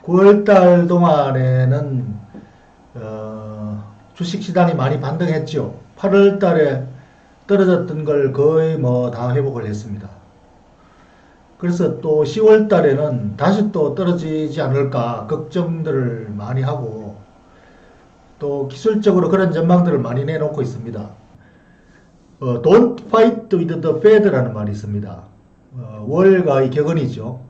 9월달 동안에는 주식시장이 많이 반등했죠. 8월달에 떨어졌던 걸 거의 뭐 다 회복을 했습니다. 그래서 또 10월달에는 다시 또 떨어지지 않을까 걱정들을 많이 하고 또 기술적으로 그런 전망들을 많이 내놓고 있습니다. Don't fight with the Fed라는 말이 있습니다. 월가의 격언이죠.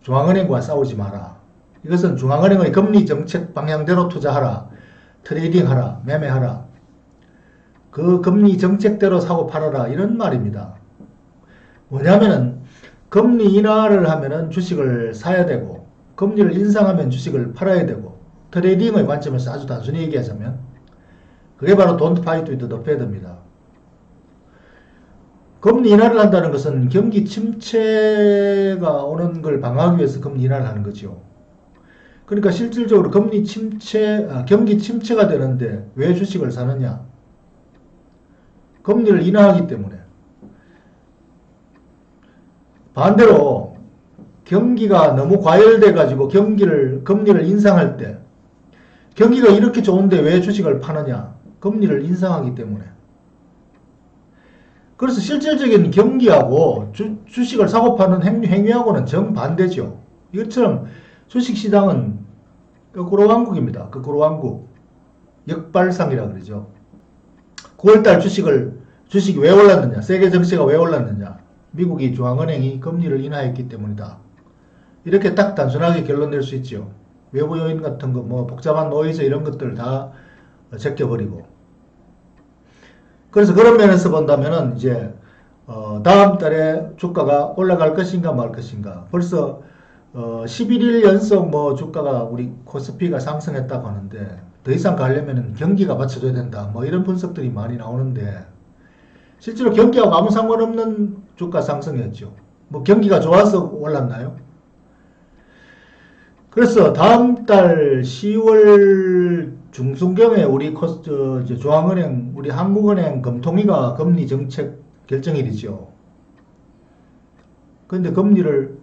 중앙은행과 싸우지 마라. 이것은 중앙은행의 금리 정책 방향대로 투자하라. 트레이딩하라. 매매하라. 그 금리 정책대로 사고 팔아라. 이런 말입니다. 뭐냐면은 금리 인하를 하면은 주식을 사야 되고 금리를 인상하면 주식을 팔아야 되고 트레이딩의 관점에서 아주 단순히 얘기하자면 그게 바로 Don't fight with the Fed입니다. 금리 인하를 한다는 것은 경기 침체가 오는 걸 방어하기 위해서 금리 인하를 하는 거죠. 그러니까 실질적으로 경기 침체가 되는데 왜 주식을 사느냐? 금리를 인하하기 때문에. 반대로 경기가 너무 과열돼 가지고 금리를 인상할 때 경기가 이렇게 좋은데 왜 주식을 파느냐? 금리를 인상하기 때문에. 그래서 실질적인 경기하고 주식을 사고 파는 행위하고는 정반대죠. 이것처럼 주식시장은 거꾸로 왕국입니다. 거꾸로 왕국. 역발상이라 그러죠. 9월달 주식이 왜 올랐느냐? 세계 증시가 왜 올랐느냐? 미국이 중앙은행이 금리를 인하했기 때문이다. 이렇게 딱 단순하게 결론 낼 수 있죠. 외부 요인 같은 거, 뭐 복잡한 노이즈 이런 것들 다 제껴버리고. 그래서 그런 면에서 본다면은 이제 다음 달에 주가가 올라갈 것인가 말 것인가. 벌써 11일 연속 뭐 주가가 우리 코스피가 상승했다고 하는데 더 이상 가려면은 경기가 받쳐줘야 된다. 뭐 이런 분석들이 많이 나오는데 실제로 경기하고 아무 상관없는 주가 상승이었죠. 뭐 경기가 좋아서 올랐나요? 그래서 다음 달 10월 중순경에 우리 중앙은행, 우리 한국은행 금통위가 금리 정책 결정일이죠. 그런데 금리를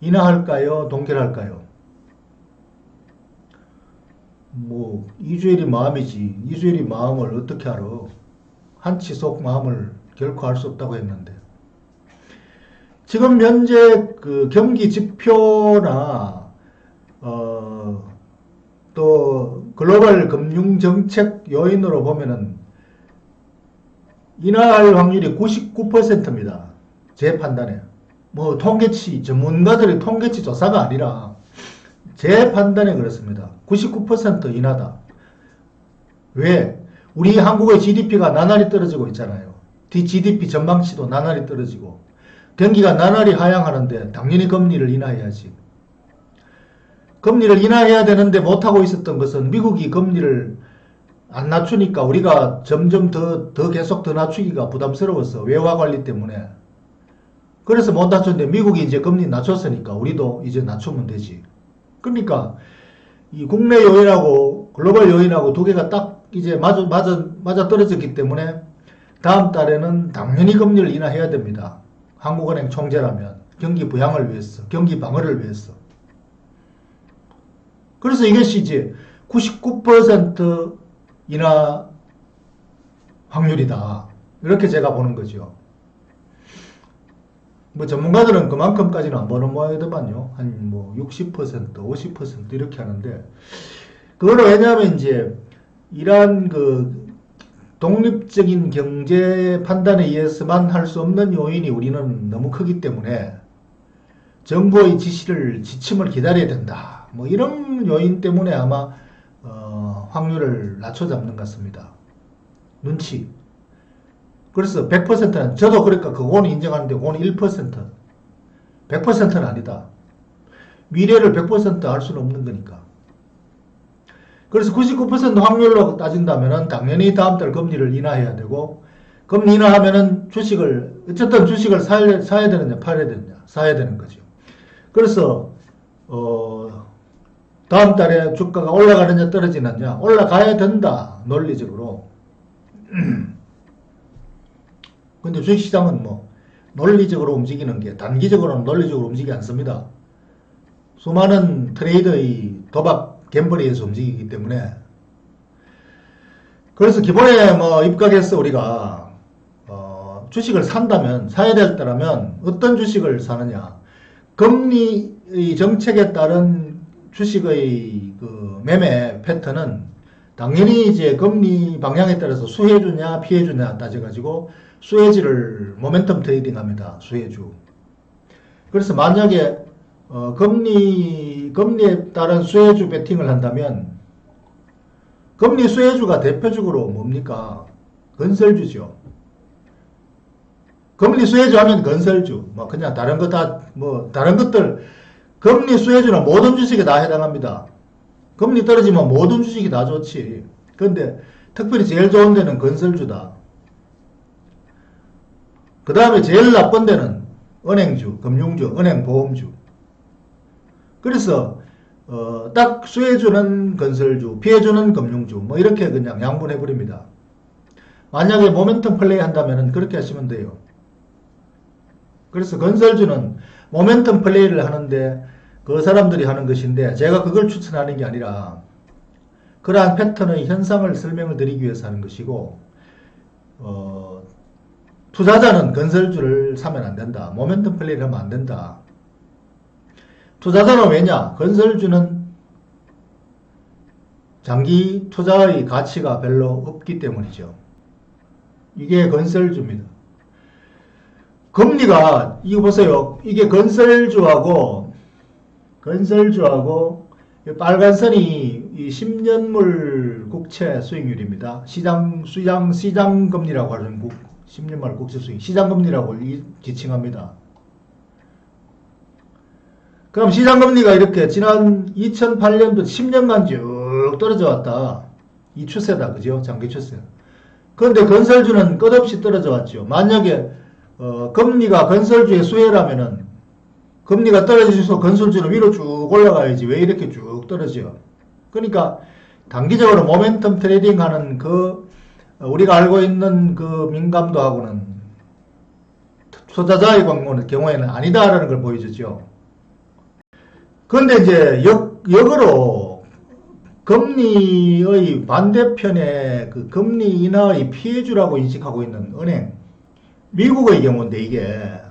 인하할까요? 동결할까요? 뭐 이주일이 마음이지. 이주일이 마음을 어떻게 알아? 한치 속 마음을 결코 알 수 없다고 했는데. 지금 현재 그 경기 지표나 또 글로벌 금융 정책 요인으로 보면은 인하할 확률이 99%입니다. 제 판단에. 뭐 전문가들의 통계치 조사가 아니라 제 판단에 그렇습니다. 99% 인하다. 왜? 우리 한국의 GDP가 나날이 떨어지고 있잖아요. GDP 전망치도 나날이 떨어지고 경기가 나날이 하향하는데 당연히 금리를 인하해야지. 금리를 인하해야 되는데 못하고 있었던 것은 미국이 금리를 안 낮추니까 우리가 점점 더 계속 더 낮추기가 부담스러워서 외화 관리 때문에. 그래서 못 낮췄는데 미국이 이제 금리 낮췄으니까 우리도 이제 낮추면 되지. 그러니까 이 국내 요인하고 글로벌 요인하고 두 개가 딱 이제 맞아 떨어졌기 때문에 다음 달에는 당연히 금리를 인하해야 됩니다. 한국은행 총재라면 경기 부양을 위해서, 경기 방어를 위해서. 그래서 이것이 이제 99% 인하 확률이다. 이렇게 제가 보는 거죠. 뭐 전문가들은 그만큼까지는 안 보는 모양이더만요. 한 뭐 60%, 50% 이렇게 하는데 그거는 왜냐하면 이제 이러한 그 독립적인 경제 판단에 의해서만 할 수 없는 요인이 우리는 너무 크기 때문에 정부의 지침을 기다려야 된다. 뭐 이런 요인 때문에 아마 확률을 낮춰 잡는 것 같습니다. 눈치. 그래서 100%는 저도 그러니까 그거는 인정하는데 그거는 1%. 100%는 아니다. 미래를 100% 알 수는 없는 거니까. 그래서 99% 확률로 따진다면은 당연히 다음 달 금리를 인하해야 되고 금리 인하하면은 어쨌든 주식을 사야 되느냐 팔아야 되느냐 사야 되는 거죠. 그래서 다음 달에 주가가 올라가느냐 떨어지느냐 올라가야 된다 논리적으로. 근데 주식시장은 뭐 논리적으로 움직이는 게 단기적으로는 논리적으로 움직이지 않습니다. 수많은 트레이더의 도박 갬블에 의해서 움직이기 때문에 그래서 기본에 뭐 입각해서 우리가 주식을 산다면 사야 됐다면 어떤 주식을 사느냐 금리의 정책에 따른 주식의 그 매매 패턴은 당연히 이제 금리 방향에 따라서 수혜주냐 피해주냐 따져가지고 수혜주를 모멘텀 트레이딩 합니다. 수혜주. 그래서 만약에 금리에 따른 수혜주 베팅을 한다면 금리 수혜주가 대표적으로 뭡니까? 건설주죠. 금리 수혜주 하면 건설주, 뭐 그냥 다른 거 다, 뭐 다른 것들 금리 수혜주는 모든 주식에 다 해당합니다. 금리 떨어지면 모든 주식이 다 좋지. 근데 특별히 제일 좋은 데는 건설주다. 그 다음에 제일 나쁜 데는 은행주, 금융주, 은행보험주. 그래서 딱 수혜주는 건설주, 피해주는 금융주, 뭐 이렇게 그냥 양분해버립니다. 만약에 모멘텀 플레이 한다면 그렇게 하시면 돼요. 그래서 건설주는 모멘텀 플레이를 하는데 그 사람들이 하는 것인데 제가 그걸 추천하는 게 아니라 그러한 패턴의 현상을 설명을 드리기 위해서 하는 것이고 투자자는 건설주를 사면 안 된다. 모멘텀 플레이를 하면 안 된다. 투자자는 왜냐? 건설주는 장기 투자의 가치가 별로 없기 때문이죠. 이게 건설주입니다. 금리가 이거 보세요. 이게 건설주하고 빨간 선이 이 10년물 국채 수익률입니다. 시장 금리라고 하는 10년물 국채 수익, 시장 금리라고 지칭합니다. 그럼 시장 금리가 이렇게 지난 2008년부터 10년간 쭉 떨어져 왔다. 이 추세다, 그죠? 장기 추세. 그런데 건설주는 끝없이 떨어져 왔죠. 만약에 금리가 건설주의 수혜라면은 금리가 떨어지면서 건설주는 위로 쭉 올라가야지. 왜 이렇게 쭉 떨어져요? 그러니까 단기적으로 모멘텀 트레이딩 하는 그 우리가 알고 있는 그 민감도하고는 투자자의 경우에는 아니다라는 걸 보여주죠. 그런데 이제 역으로 금리의 반대편에 그 금리 인하의 피해주라고 인식하고 있는 은행, 미국의 경우인데 이게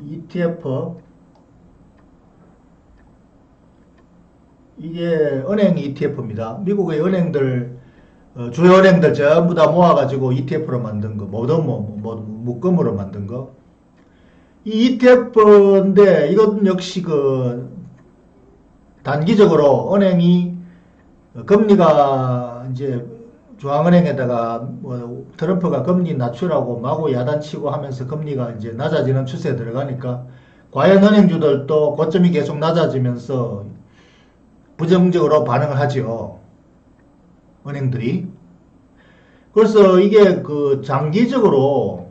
ETF, 이게 은행 ETF입니다. 미국의 은행들, 주요 은행들 전부 다 모아가지고 ETF로 만든 거, 모든 묶음으로 만든 거. 이 ETF인데 이건 역시 그 단기적으로 은행이 금리가 이제 중앙은행에다가 뭐 트럼프가 금리 낮추라고 마구 야단치고 하면서 금리가 이제 낮아지는 추세에 들어가니까 과연 은행주들도 고점이 계속 낮아지면서 부정적으로 반응을 하죠. 은행들이. 그래서 이게 그 장기적으로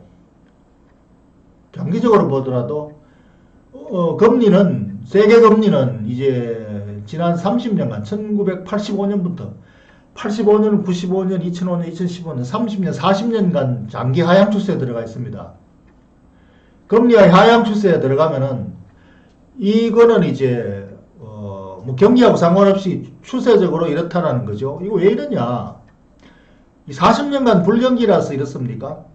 보더라도 금리는 세계 금리는 이제 지난 30년간 1985년부터 85년, 95년, 2005년, 2015년, 30년, 40년간 장기 하향 추세에 들어가 있습니다. 금리가 하향 추세에 들어가면은 이거는 이제 뭐 경기하고 상관없이 추세적으로 이렇다라는 거죠. 이거 왜 이러냐? 이 40년간 불경기라서 이렇습니까?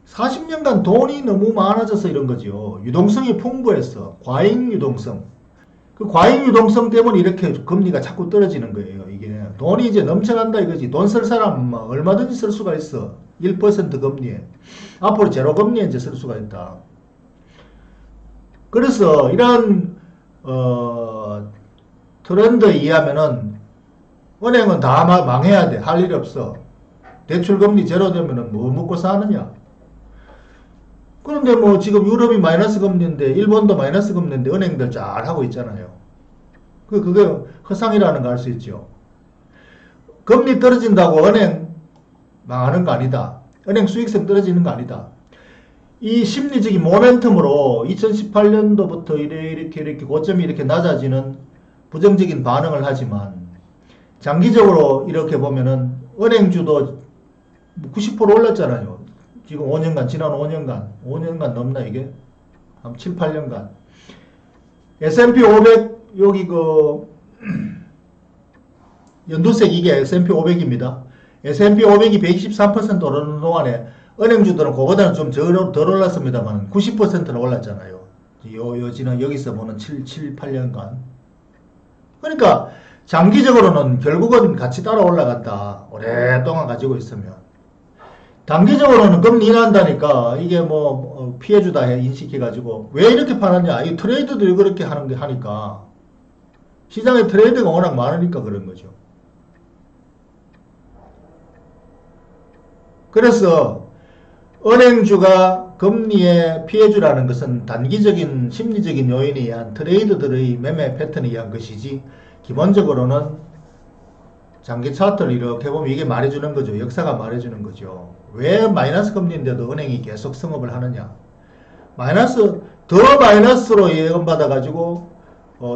40년간 돈이 너무 많아져서 이런 거죠. 유동성이 풍부했어. 과잉 유동성. 그 과잉 유동성 때문에 이렇게 금리가 자꾸 떨어지는 거예요. 이게 돈이 이제 넘쳐난다 이거지. 돈 쓸 사람 얼마든지 쓸 수가 있어. 1% 금리에. 앞으로 제로 금리에 이제 쓸 수가 있다. 그래서 이런 트렌드에 의하면은 은행은 다 망해야 돼. 할 일이 없어. 대출 금리 제로 되면은 뭐 먹고 사느냐. 그런데 뭐 지금 유럽이 마이너스 금리인데 일본도 마이너스 금리인데 은행들 잘 하고 있잖아요. 그게 허상이라는 거 알 수 있죠. 금리 떨어진다고 은행 망하는 거 아니다. 은행 수익성 떨어지는 거 아니다. 이 심리적인 모멘텀으로 2018년도부터 이렇게 고점이 이렇게 낮아지는 부정적인 반응을 하지만 장기적으로 이렇게 보면은 은행주도 90% 올랐잖아요. 지금 5년간, 지난 5년간 넘나 이게? 한 7, 8년간. S&P 500, 여기 연두색 이게 S&P 500입니다. S&P 500이 123% 오르는 동안에 은행주들은 그거보다는 좀 덜 올랐습니다만 90%는 올랐잖아요. 지난 여기서 보는 7, 8년간. 그러니까 장기적으로는 결국은 같이 따라 올라간다. 오랫동안 가지고 있으면. 단기적으로는 금리 인하한다니까 이게 뭐 피해주다 인식해가지고 왜 이렇게 파느냐. 이 트레이드들이 그렇게 하니까 시장에 트레이드가 워낙 많으니까 그런 거죠. 그래서 은행주가 금리의 피해주라는 것은 단기적인 심리적인 요인에 의한 트레이드들의 매매 패턴에 의한 것이지 기본적으로는 장기 차트를 이렇게 보면 이게 말해주는 거죠. 역사가 말해주는 거죠. 왜 마이너스 금리인데도 은행이 계속 성업을 하느냐. 더 마이너스로 예금받아가지고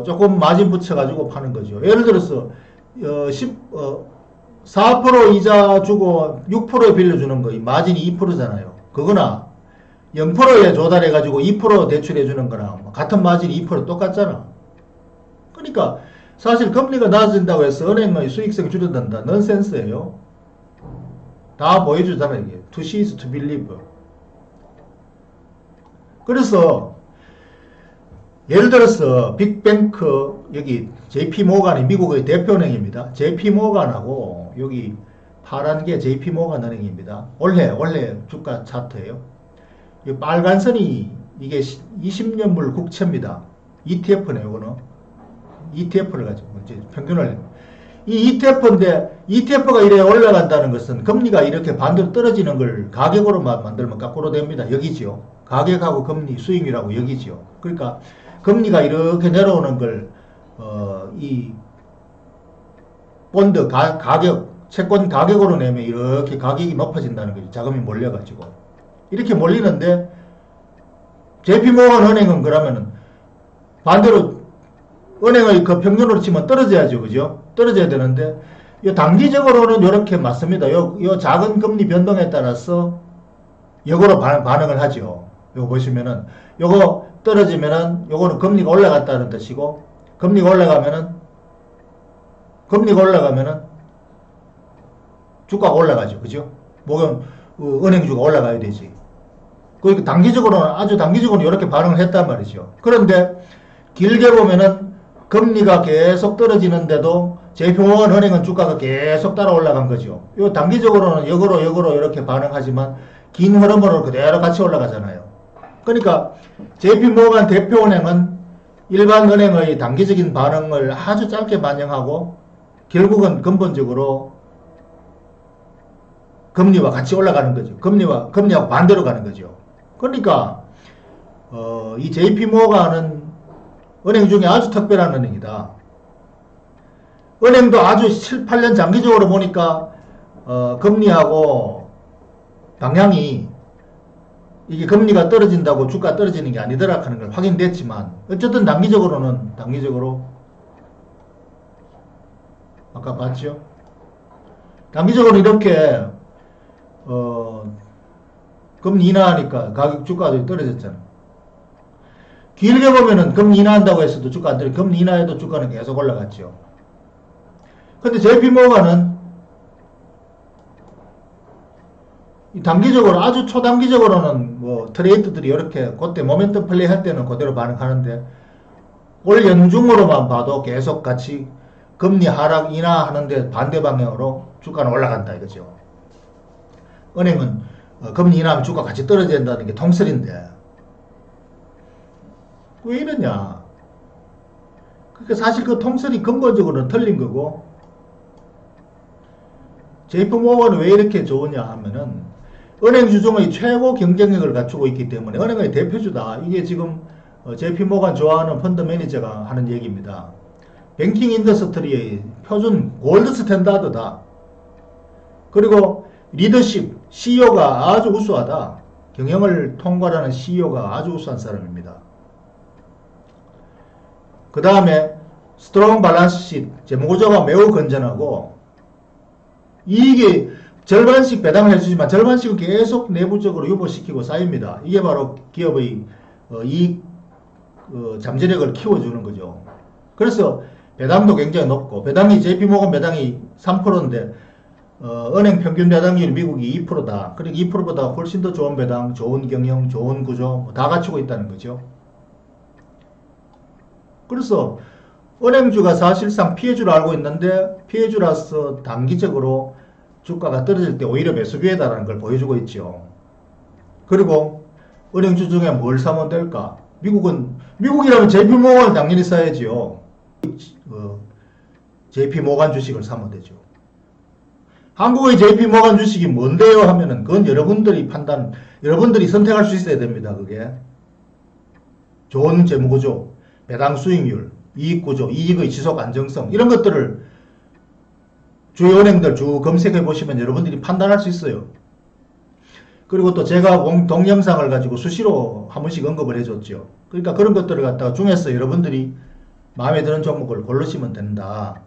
조금 마진 붙여가지고 파는 거죠. 예를 들어서 4% 이자 주고 6%에 빌려주는 거, 마진이 2%잖아요. 그거나 0%에 조달해가지고 2% 대출해주는 거나 같은 마진이 2% 똑같잖아. 그러니까 사실 금리가 낮아진다고 해서 은행의 수익성이 줄어든다. 넌센스예요. 다 보여주잖아요. 이게. To see is to believe. 그래서 예를 들어서 빅뱅크 여기 JP모간이 미국의 대표은행입니다. JP모간하고 여기 파란 게 JP모간 은행입니다. 원래 주가 차트예요. 이 빨간 선이 이게 20년물 국채입니다. ETF네요, 이거는. ETF를 가지고 이제 평균을 이 ETF인데 ETF가 이래 올라간다는 것은 금리가 이렇게 반대로 떨어지는 걸 가격으로만 만들면 거꾸로 됩니다. 여기지요. 가격하고 금리 수익률하고 여기지요. 그러니까 금리가 이렇게 내려오는 걸 이 본드 가격 채권 가격으로 내면 이렇게 가격이 높아진다는 거죠. 자금이 몰려가지고 이렇게 몰리는데 JP모건 은행은 그러면은 반대로 은행의 그 평균으로 치면 떨어져야죠. 그죠? 떨어져야 되는데, 요 단기적으로는 이렇게 맞습니다. 요 작은 금리 변동에 따라서 역으로 반응을 하죠. 요거 보시면은, 요거 떨어지면은, 요거는 금리가 올라갔다는 뜻이고, 금리가 올라가면은, 주가가 올라가죠. 그죠? 뭐건, 은행주가 올라가야 되지. 그 단기적으로는, 아주 단기적으로는 이렇게 반응을 했단 말이죠. 그런데, 길게 보면은, 금리가 계속 떨어지는데도 JP모건 은행은 주가가 계속 따라 올라간 거죠. 요 단기적으로는 역으로 이렇게 반응하지만 긴 흐름으로 그대로 같이 올라가잖아요. 그러니까 JP모건 대표은행은 일반 은행의 단기적인 반응을 아주 짧게 반영하고 결국은 근본적으로 금리와 같이 올라가는 거죠. 금리하고 반대로 가는 거죠. 그러니까 이 JP모건은 은행 중에 아주 특별한 은행이다. 은행도 아주 7, 8년 장기적으로 보니까 금리하고 방향이 이게 금리가 떨어진다고 주가 떨어지는 게 아니더라 하는 걸 확인됐지만 어쨌든 단기적으로 아까 봤죠? 단기적으로 이렇게 금리 인하하니까 주가도 떨어졌잖아. 길게 보면은 금리 인하한다고 했어도 주가 안 떨어져. 금리 인하해도 주가는 계속 올라갔죠. 근데 JP모건은 단기적으로 아주 초단기적으로는 뭐 트레이드들이 이렇게 그때 모멘텀 플레이 할 때는 그대로 반응하는데 올 연중으로만 봐도 계속 같이 금리 하락 인하하는데 반대 방향으로 주가는 올라간다 이거죠. 은행은 금리 인하하면 주가 같이 떨어져야 된다는 게 통설인데 왜 이러냐. 그러니까 사실 그 통설이 근본적으로는 틀린 거고 JP모건은 왜 이렇게 좋으냐 하면은 은행주 중의 최고 경쟁력을 갖추고 있기 때문에 은행의 대표주다. 이게 지금 JP모건 좋아하는 펀드 매니저가 하는 얘기입니다. 뱅킹 인더스트리의 표준 골드 스탠다드다. 그리고 리더십, CEO가 아주 우수하다. 경영을 통괄하는 CEO가 아주 우수한 사람입니다. 그 다음에 스트롱 밸런스 시 재무구조가 매우 건전하고 이익이 절반씩 배당을 해주지만 절반씩은 계속 내부적으로 유보시키고 쌓입니다. 이게 바로 기업의 이익 잠재력을 키워주는 거죠. 그래서 배당도 굉장히 높고, 배당이 JP모건 배당이 3%인데 은행 평균 배당률 미국이 2%다. 그러니까 2%보다 훨씬 더 좋은 배당, 좋은 경영, 좋은 구조 다 갖추고 있다는 거죠. 그래서 은행주가 사실상 피해주로 알고 있는데 피해주라서 단기적으로 주가가 떨어질 때 오히려 매수기회다라는 걸 보여주고 있죠. 그리고 은행주 중에 뭘 사면 될까? 미국이라면 JP모건을 당연히 사야지요. JP모건 주식을 사면 되죠. 한국의 JP모건 주식이 뭔데요? 하면은 그건 여러분들이 선택할 수 있어야 됩니다. 그게 좋은 재무구조, 배당 수익률, 이익구조, 이익의 지속 안정성 이런 것들을 주요 은행들 쭉 검색해 보시면 여러분들이 판단할 수 있어요. 그리고 또 제가 동영상을 가지고 수시로 한 번씩 언급을 해줬죠. 그러니까 그런 것들을 갖다가 중에서 여러분들이 마음에 드는 종목을 고르시면 된다.